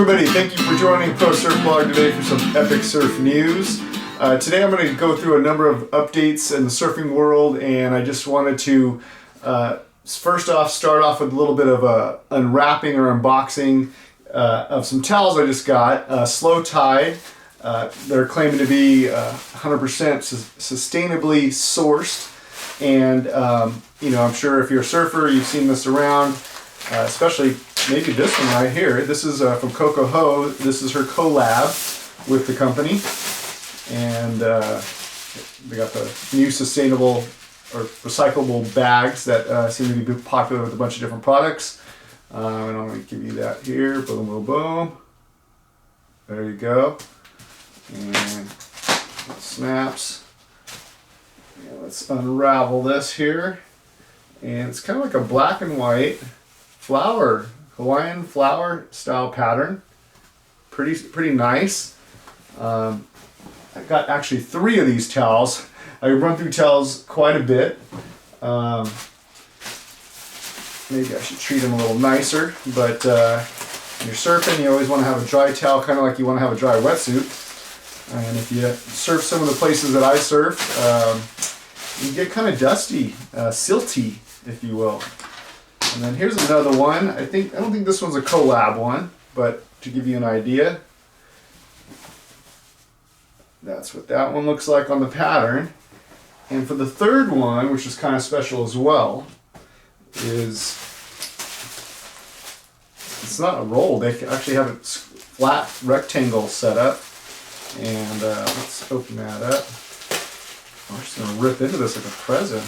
everybody, thank you for joining Pro Surf Blog today for some epic surf news. Today I'm going to go through a number of updates in the surfing world, and I just wanted to first off start off with a little bit of a unwrapping or unboxing of some towels I just got. Slowtide, they're claiming to be 100% sustainably sourced, and I'm sure if you're a surfer you've seen this around, especially maybe this one right here. This is from DOHO. This is her collab with the company, and they got the new sustainable or recyclable bags that seem to be popular with a bunch of different products. And I'm going to give you that here. Boom, boom, boom. There you go. And it snaps. And let's unravel this here. And it's kind of like a black and white flower, Hawaiian flower style pattern. Pretty nice. I got actually 3 of these towels. I run through towels quite a bit. Maybe I should treat them a little nicer, but when you're surfing, you always want to have a dry towel, kind of like you want to have a dry wetsuit. And if you surf some of the places that I surf, you get kind of dusty, silty, if you will. And then here's another one. I don't think this one's a collab one, but to give you an idea, that's what that one looks like on the pattern. And for the third one, which is kind of special as well, is it's not a roll. They actually have a flat rectangle set up. And let's open that up. I'm just going to rip into this like a present.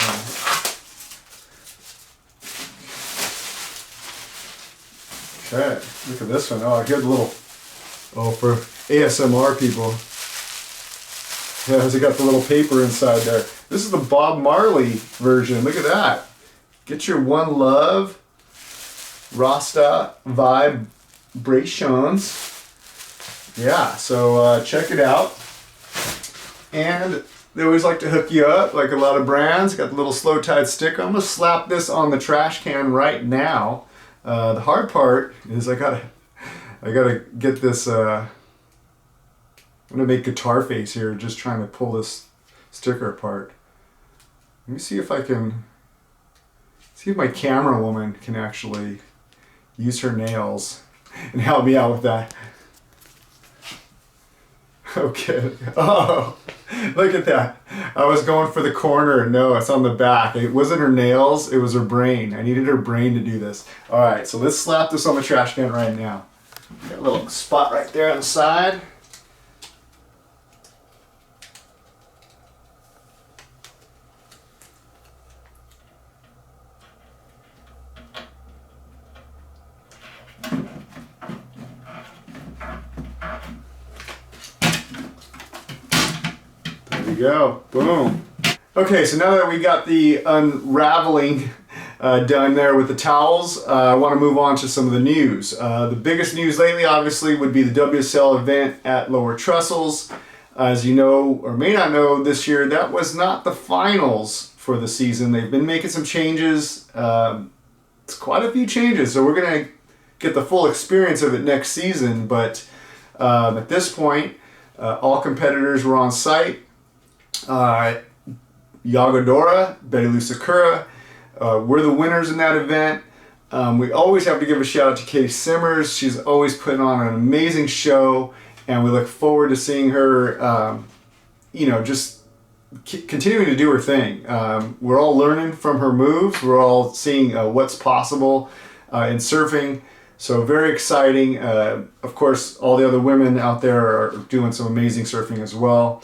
Okay, look at this one. Oh, good little, for ASMR people. Yeah, they got the little paper inside there. This is the Bob Marley version. Look at that. Get your One Love Rasta vibrations. Yeah, so check it out. And they always like to hook you up, like a lot of brands. Got the little Slowtide sticker. I'm gonna slap this on the trash can right now. The hard part is I gotta get this. I'm gonna make guitar face here, just trying to pull this sticker apart. Let me see if I can. See if my camera woman can actually use her nails and help me out with that. Okay. Oh, look at that. I was going for the corner. No, it's on the back. It wasn't her nails, it was her brain. I needed her brain to do this. All right, so let's slap this on the trash can right now. Got a little spot right there on the side. Go. Boom. Okay, so now that we got the unraveling done there with the towels, I want to move on to some of the news. The biggest news lately, obviously, would be the WSL event at Lower Trestles. As you know, or may not know, this year, that was not the finals for the season. They've been making some changes. It's quite a few changes, so we're going to get the full experience of it next season. But at this point, all competitors were on site. Yago Dora, Bettylou Sakura, we're the winners in that event. We always have to give a shout out to Caity Simmers. She's always putting on an amazing show, and we look forward to seeing her, just continuing to do her thing. We're all learning from her moves. We're all seeing what's possible in surfing. So very exciting. Of course, all the other women out there are doing some amazing surfing as well.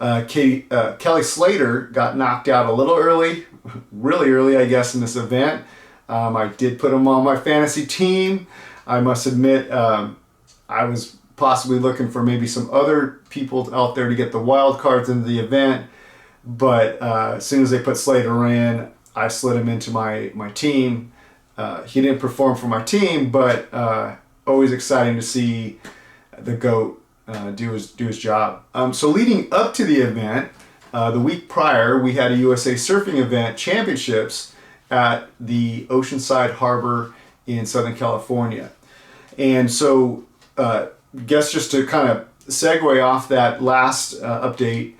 Kelly Slater got knocked out a little early, really early, I guess, in this event. I did put him on my fantasy team. I must admit, I was possibly looking for maybe some other people out there to get the wild cards into the event, but as soon as they put Slater in, I slid him into my team. He didn't perform for my team, but always exciting to see the GOAT do his job. So leading up to the event, the week prior, we had a USA Surfing Event Championships at the Oceanside Harbor in Southern California. And so guess just to kind of segue off that last update,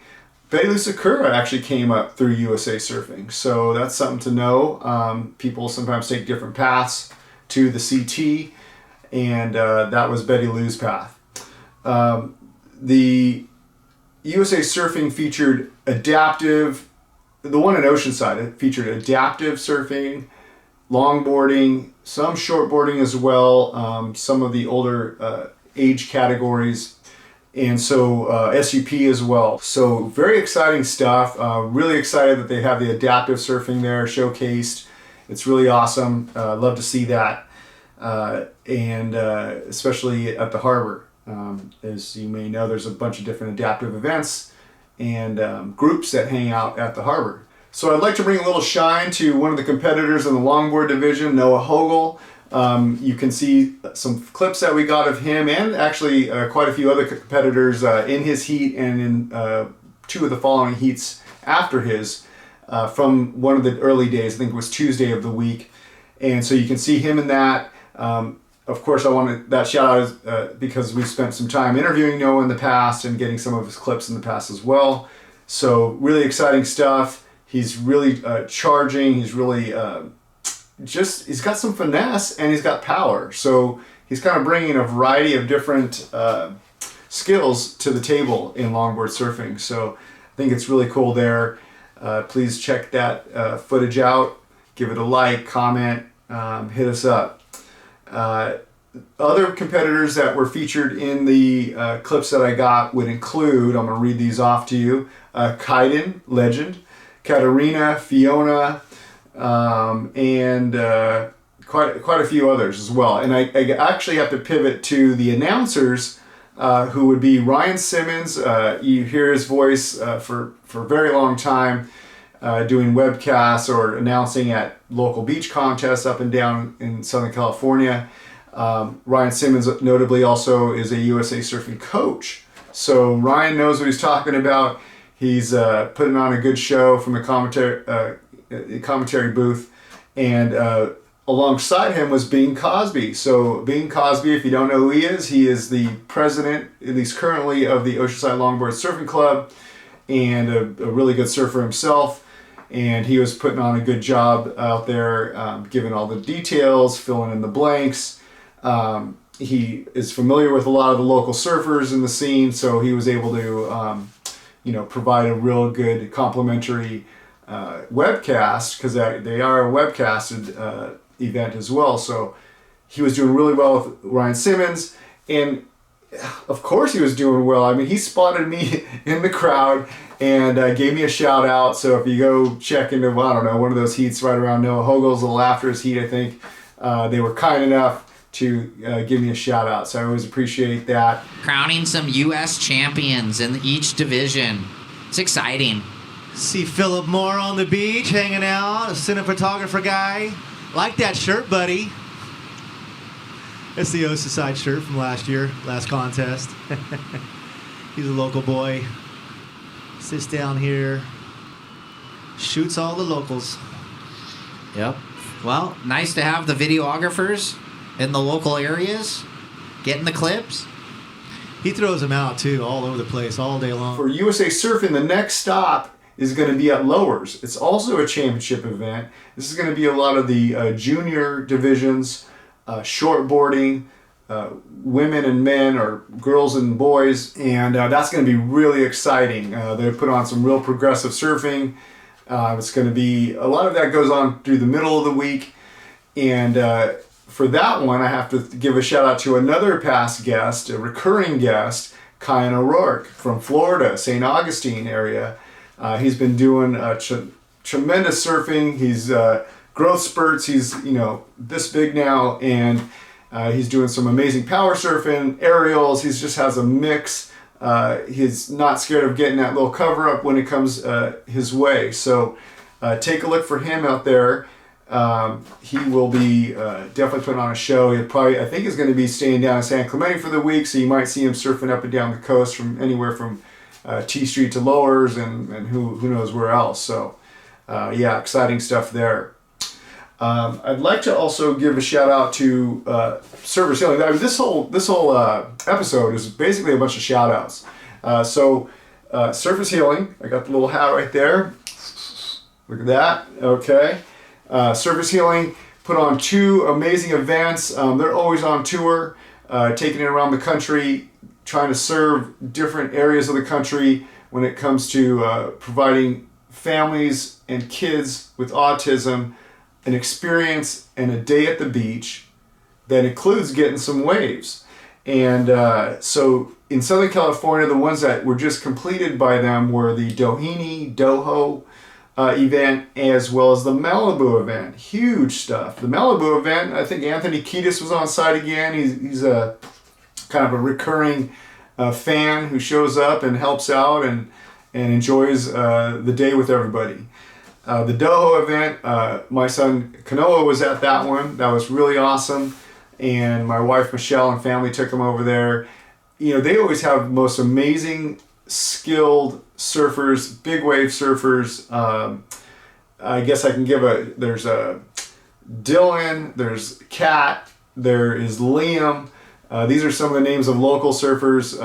Bettylou Sakura actually came up through USA Surfing. So that's something to know. People sometimes take different paths to the CT, and that was Bettylou's path. The USA Surfing featured adaptive, the one in Oceanside, it featured adaptive surfing, longboarding, some shortboarding as well, some of the older age categories, and so SUP as well. So very exciting stuff. Really excited that they have the adaptive surfing there showcased. It's really awesome. Love to see that, and especially at the harbor. As you may know, there's a bunch of different adaptive events and groups that hang out at the harbor. So I'd like to bring a little shine to one of the competitors in the longboard division, Noah Hogle. You can see some clips that we got of him and actually quite a few other competitors in his heat and in two of the following heats after his from one of the early days. I think it was Tuesday of the week. And so you can see him in that. Of course, I wanted that shout out because we've spent some time interviewing Noah in the past and getting some of his clips in the past as well. So really exciting stuff. He's really charging. He's really he's got some finesse and he's got power. So he's kind of bringing a variety of different skills to the table in longboard surfing. So I think it's really cool there. Please check that footage out. Give it a like, comment, hit us up. Other competitors that were featured in the clips that I got would include, I'm going to read these off to you, Kydon, legend, Katarina, Fiona, and quite a few others as well. And I actually have to pivot to the announcers, who would be Ryan Simmons. You hear his voice for a very long time, doing webcasts or announcing at local beach contests up and down in Southern California. Ryan Simmons notably also is a USA Surfing coach. So Ryan knows what he's talking about. He's putting on a good show from the commentary booth. And alongside him was Bing Cosby. So Bing Cosby, if you don't know who he is the president, at least currently, of the Oceanside Longboard Surfing Club, and a really good surfer himself. And he was putting on a good job out there, giving all the details, filling in the blanks. He is familiar with a lot of the local surfers in the scene, so he was able to provide a real good complimentary webcast, because they are a webcasted event as well. So he was doing really well with Ryan Simmons, and of course he was doing well. I mean, he spotted me in the crowd and gave me a shout out. So if you go check into, I don't know, one of those heats right around Noah Hogle's, a little after his heat, I think, they were kind enough to give me a shout out. So I always appreciate that. Crowning some U.S. champions in each division. It's exciting. See Philip Moore on the beach hanging out, a cinematographer guy. Like that shirt, buddy. It's the Oceanside shirt from last year, last contest. He's a local boy. Sits down here, shoots all the locals. Yep. Well, nice to have the videographers in the local areas getting the clips. He throws them out too, all over the place, all day long. For USA Surfing, the next stop is going to be at Lowers. It's also a championship event. This is going to be a lot of the junior divisions, shortboarding, women and men, or girls and boys, and that's going to be really exciting. They put on some real progressive surfing. It's going to be, a lot of that goes on through the middle of the week, and for that one I have to give a shout out to another past guest, a recurring guest, Kyan O'Rourke from Florida, St. Augustine area. He's been doing tremendous surfing. He's growth spurts. He's this big now, and he's doing some amazing power surfing, aerials. He just has a mix. He's not scared of getting that little cover up when it comes his way. So take a look for him out there. He will be definitely putting on a show. I think he's going to be staying down in San Clemente for the week, so you might see him surfing up and down the coast from anywhere from T Street to Lowers and who knows where else. So yeah, exciting stuff there. I'd like to also give a shout out to Surface Healing. I mean, this whole episode is basically a bunch of shout outs. Surface Healing, I got the little hat right there. Look at that. Okay. Surface Healing put on 2 amazing events. They're always on tour, taking it around the country, trying to serve different areas of the country when it comes to providing families and kids with autism an experience and a day at the beach that includes getting some waves. And so in Southern California, the ones that were just completed by them were the Doheny, DOHO event, as well as the Malibu event. Huge stuff. The Malibu event, I think Anthony Kiedis was on site again. He's a kind of a recurring fan who shows up and helps out and enjoys the day with everybody. The DOHO event, my son Kanoa was at that one. That was really awesome. And my wife Michelle and family took him over there. You know, they always have the most amazing, skilled surfers, big wave surfers. I guess I can give there's Dylan, there's Kat, there is Liam. These are some of the names of local surfers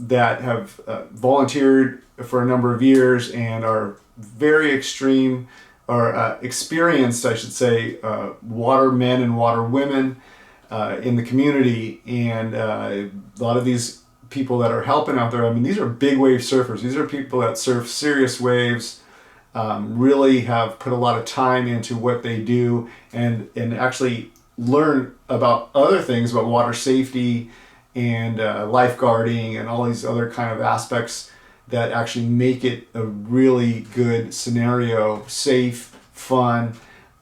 that have volunteered for a number of years and are very extreme, or experienced, I should say, water men and water women in the community. And a lot of these people that are helping out there, I mean, these are big wave surfers. These are people that surf serious waves, really have put a lot of time into what they do, and actually learn about other things about water safety and lifeguarding and all these other kind of aspects that actually make it a really good scenario, safe, fun,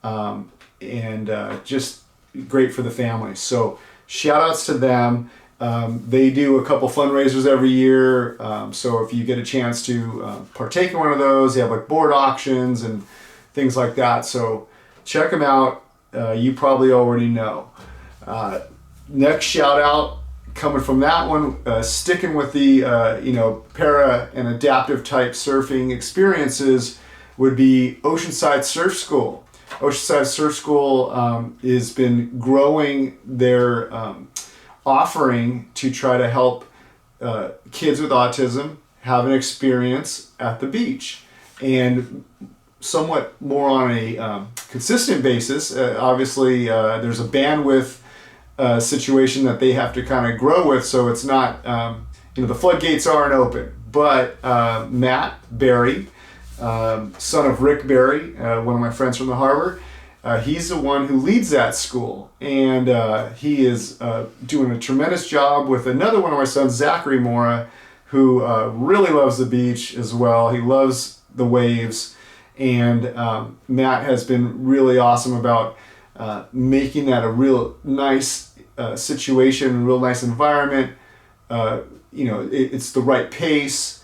and just great for the family. So shout outs to them. They do a couple fundraisers every year. So if you get a chance to partake in one of those, they have like board auctions and things like that. So check them out. You probably already know. Next shout out coming from that one, sticking with the para and adaptive type surfing experiences, would be Oceanside Surf School. Oceanside Surf School has been growing their offering to try to help kids with autism have an experience at the beach, and somewhat more on a consistent basis. Obviously, there's a bandwidth situation that they have to kind of grow with, so it's not, the floodgates aren't open. But Matt Berry, son of Rick Berry, one of my friends from the harbor, he's the one who leads that school, and he is doing a tremendous job with another one of my sons, Zachary Mora, who really loves the beach as well. He loves the waves, and Matt has been really awesome about making that a real nice situation, a real nice environment. It's the right pace.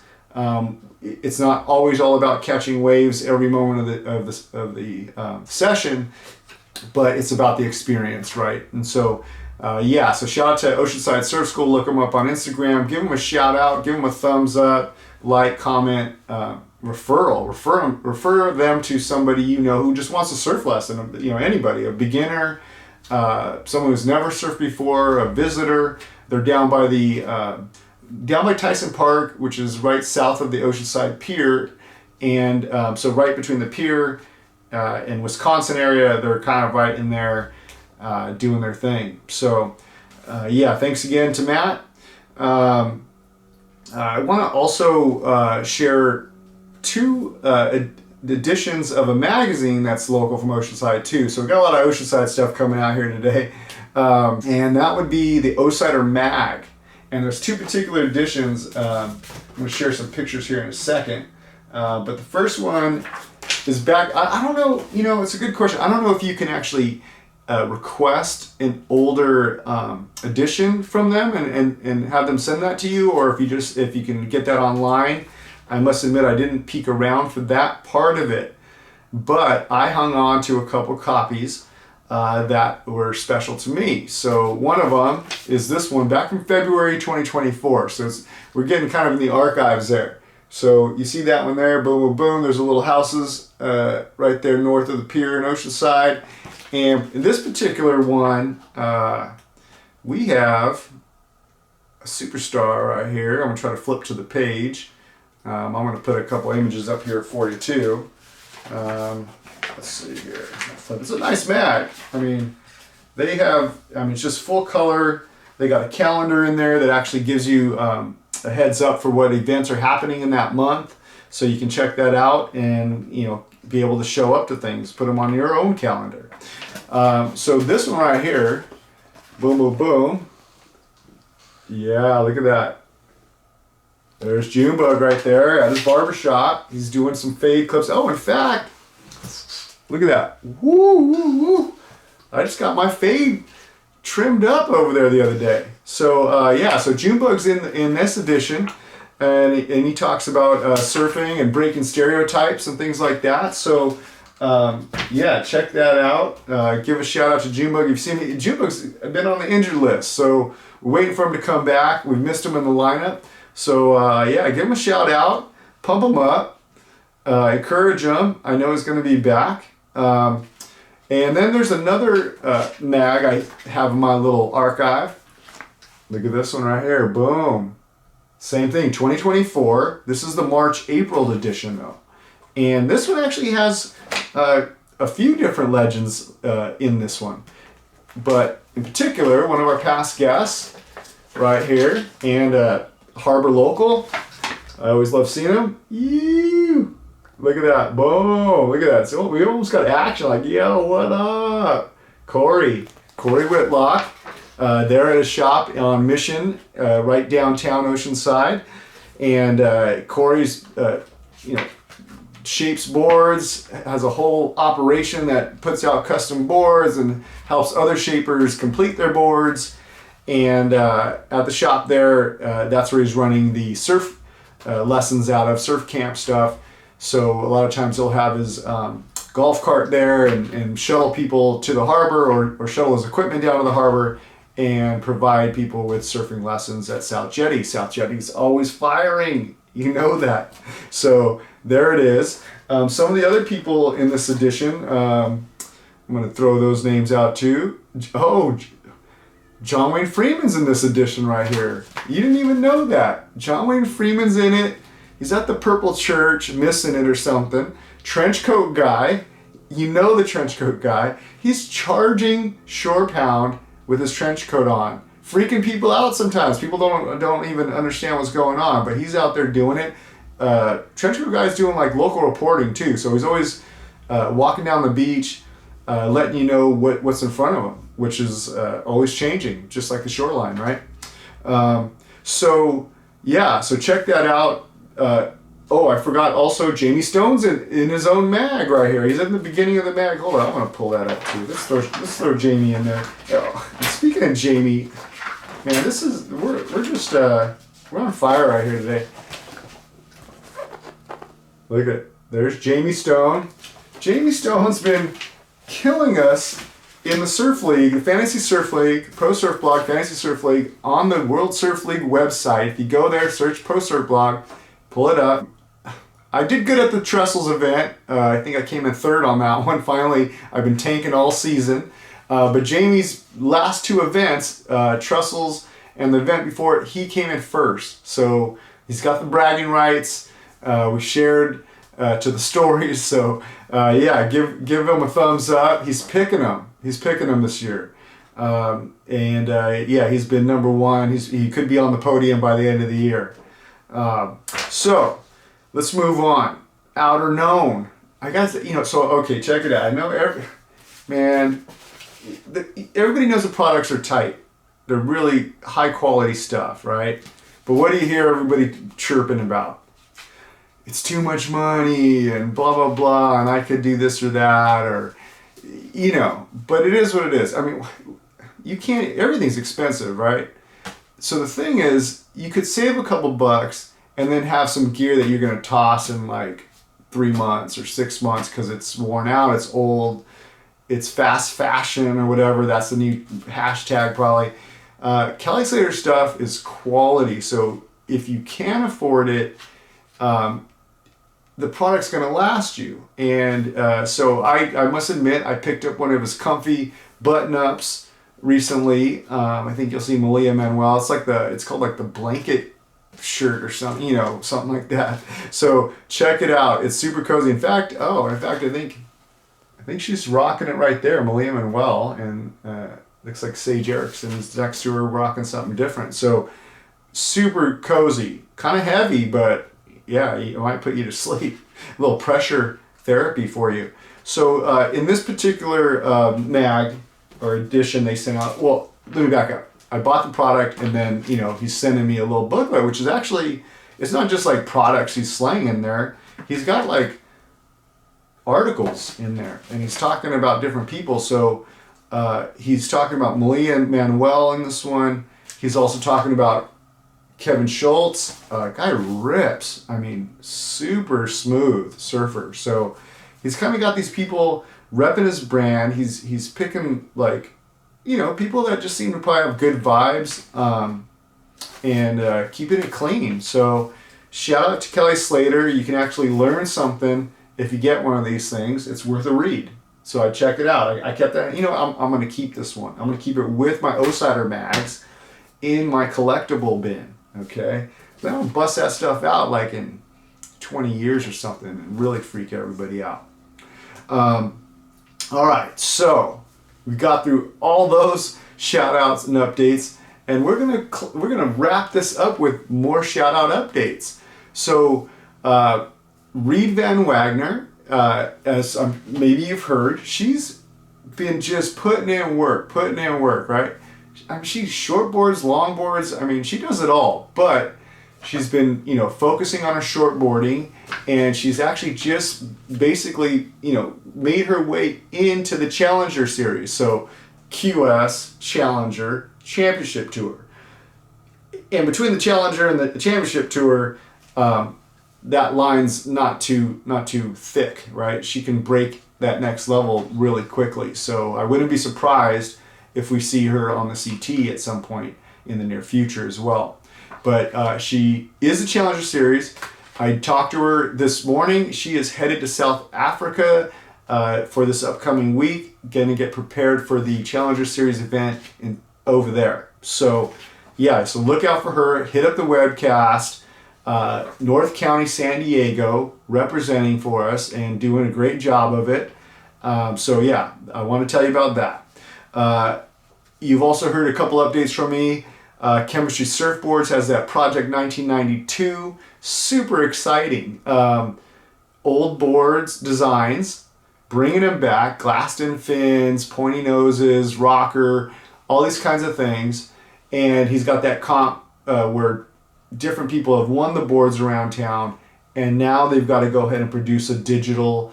It's not always all about catching waves every moment of the session, but it's about the experience, right? And so, so shout out to Oceanside Surf School. Look them up on Instagram. Give them a shout out. Give them a thumbs up, like, comment, referral. Refer them to somebody who just wants a surf lesson. Anybody, a beginner, someone who's never surfed before, a visitor. They're down by Tyson Park, which is right south of the Oceanside Pier, and so right between the pier and Wisconsin area, they're kind of right in there doing their thing. So thanks again to Matt. I want to also share 2 editions of a magazine that's local from Oceanside too. So we've got a lot of Oceanside stuff coming out here today, and that would be the Osider Mag. And there's 2 particular editions. I'm going to share some pictures here in a second. But the first one is back. I don't know, it's a good question. I don't know if you can actually request an older edition from them and have them send that to you, or if you can get that online. I must admit I didn't peek around for that part of it, but I hung on to a couple copies that were special to me. So one of them is this one back from February 2024. So we're getting kind of in the archives there. So you see that one there, boom, boom, boom. There's a little houses right there north of the pier in Oceanside. And in this particular one, we have a superstar right here. I'm going to try to flip to the page. I'm going to put a couple images up here for you too. Let's see here. It's a nice mag. I mean, they have, it's just full color. They got a calendar in there that actually gives you a heads up for what events are happening in that month. So you can check that out and, be able to show up to things, put them on your own calendar. So this one right here, boom, boom, boom. Yeah, look at that. There's Junebug right there at his barbershop. He's doing some fade clips. Oh, in fact, look at that. Woo, woo, woo. I just got my fade trimmed up over there the other day. So, so Junebug's in this edition. And he talks about surfing and breaking stereotypes and things like that. So, check that out. Give a shout out to Junebug. You've seen me. Junebug's been on the injured list. So, we're waiting for him to come back. We've missed him in the lineup. So, give him a shout out. Pump him up. Encourage him. I know he's going to be back. And then there's another mag I have in my little archive. Look at this one right here. Boom. Same thing, 2024. This is the March-April edition, though. And this one actually has a few different legends in this one. But in particular, one of our past guests right here, and Harbor Local. I always love seeing him. Ew. Look at that. Boom. Look at that. So we almost got action like, yo, what up? Cory Whitlock. They're at a shop on Mission, right downtown Oceanside. And Cory's, shapes boards, has a whole operation that puts out custom boards and helps other shapers complete their boards. And at the shop there, that's where he's running the surf lessons out of, surf camp stuff. So a lot of times he'll have his golf cart there and shuttle people to the harbor or shuttle his equipment down to the harbor and provide people with surfing lessons at South Jetty. South Jetty's always firing. You know that. So there it is. Some of the other people in this edition, I'm going to throw those names out too. Oh, John Wayne Freeman's in this edition right here. You didn't even know that. John Wayne Freeman's in it. He's at the Purple Church, missing it or something. Trench coat guy. You know the trench coat guy. He's charging shore pound with his trench coat on, freaking people out sometimes. People don't even understand what's going on, but he's out there doing it. Trench coat guy's doing like local reporting too, so he's always walking down the beach, letting you know what's in front of him, which is always changing, just like the shoreline, right? So check that out. I forgot also Jamey Stone's in his own mag right here. He's at the beginning of the mag. Hold on, I'm gonna pull that up too. Let's throw Jamey in there. Oh, speaking of Jamey, man, we're on fire right here today. Look at there's Jamey Stone. Jamey Stone's been killing us in the Surf League, the Fantasy Surf League, Pro Surf Blog, Fantasy Surf League on the World Surf League website. If you go there, search Pro Surf Blog, pull it up. I did good at the Trestles event. I think I came in third on that one. Finally, I've been tanking all season. But Jamey's last two events, Trestles and the event before it, he came in first. So he's got the bragging rights. We shared to the stories. So give him a thumbs up. He's picking them. He's picking them this year. He's been number one. He could be on the podium by the end of the year. So let's move on. Outerknown. I got to, check it out. I know everybody knows the products are tight. They're really high quality stuff, right? But what do you hear everybody chirping about? It's too much money and blah, blah, blah, and I could do this or that, or, but it is what it is. I mean, you can't, everything's expensive, right? So the thing is, you could save a couple bucks and then have some gear that you're going to toss in like 3 months or 6 months because it's worn out, it's old, it's fast fashion or whatever. That's the new hashtag probably. Kelly Slater stuff is quality. So if you can afford it, the product's going to last you. And so I must admit, I picked up one of his comfy button-ups recently. I think you'll see Malia Manuel. It's called like the blanket shirt or something, something like that. So check it out. It's super cozy. In fact, I think she's rocking it right there, Malia Manuel, and looks like Sage Erickson's next to her rocking something different. So super cozy, kind of heavy, but yeah, it might put you to sleep. A little pressure therapy for you. So in this particular mag or edition they sent out, well, let me back up. I bought the product and then, he's sending me a little booklet, which is actually, it's not just like products he's slaying in there. He's got like articles in there and he's talking about different people. So he's talking about Malia Manuel in this one. He's also talking about Kevin Schultz. Guy rips. I mean, super smooth surfer. So he's kind of got these people repping his brand. He's picking like, people that just seem to probably have good vibes and keeping it clean. So shout out to Kelly Slater. You can actually learn something if you get one of these things. It's worth a read. So I checked it out. I kept that. I'm going to keep this one. I'm going to keep it with my Osider mags in my collectible bin. Okay? Then I'll bust that stuff out like in 20 years or something and really freak everybody out. All right. So we got through all those shout outs and updates, and we're gonna wrap this up with more shout out updates. So Reed Van Wagner, as maybe you've heard, she's been just putting in work, right? I mean, she shortboards, longboards. I mean, she does it all, but she's been, focusing on her shortboarding, and she's actually just basically, made her way into the Challenger Series. So QS, Challenger, Championship Tour. And between the Challenger and the Championship Tour, that line's not too thick, right? She can break that next level really quickly. So I wouldn't be surprised if we see her on the CT at some point in the near future as well. But she is a Challenger Series. I talked to her this morning. She is headed to South Africa for this upcoming week, going to get prepared for the Challenger Series event over there. So, so look out for her. Hit up the webcast. North County, San Diego, representing for us and doing a great job of it. I want to tell you about that. You've also heard a couple updates from me. Chemistry Surfboards has that Project 1992. Super exciting. Old boards designs, bringing them back. Glassed-in fins, pointy noses, rocker, all these kinds of things. And he's got that comp where different people have won the boards around town, and now they've got to go ahead and produce a digital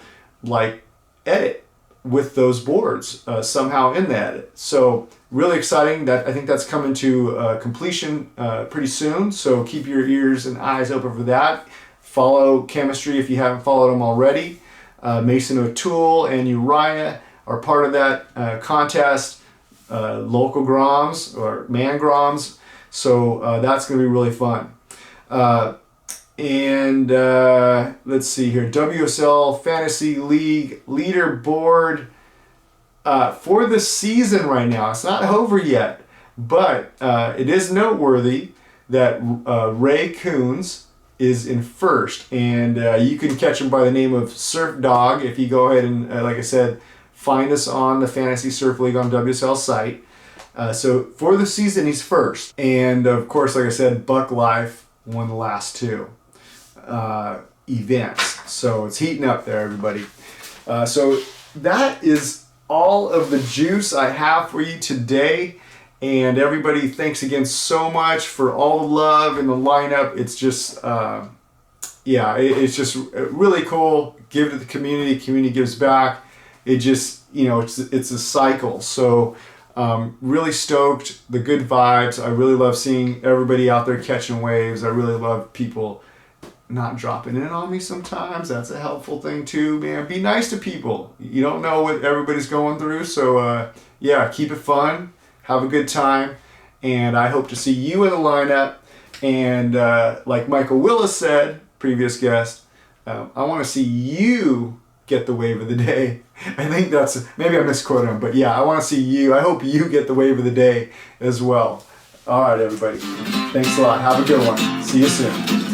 edit with those boards somehow in the edit. So really exciting. I think that's coming to completion pretty soon. So keep your ears and eyes open for that. Follow Chemistry if you haven't followed them already. Mason O'Toole and Uriah are part of that contest. Local Groms or Man Groms. So that's going to be really fun. Let's see here. WSL Fantasy League leaderboard for the season right now. It's not over yet, but it is noteworthy that Ray Coons is in first, and you can catch him by the name of Surf Dog if you go ahead and, like I said, find us on the Fantasy Surf League on WSL site. So for the season, he's first. And of course, like I said, Buck Life won the last two events. So it's heating up there, everybody. So that is all of the juice I have for you today. And everybody, thanks again so much for all the love and the lineup. It's just, it's just really cool. Give it to the community. Community gives back. It just, it's a cycle. So really stoked, the good vibes. I really love seeing everybody out there catching waves. I really love people not dropping in on me sometimes. That's a helpful thing too, man. Be nice to people. You don't know what everybody's going through. So keep it fun. Have a good time. And I hope to see you in the lineup. And like Michael Willis said, previous guest. I want to see you get the wave of the day. I think that's, maybe I misquoted him, but yeah, I want to see you. I hope you get the wave of the day as well. All right, everybody. Thanks a lot. Have a good one. See you soon.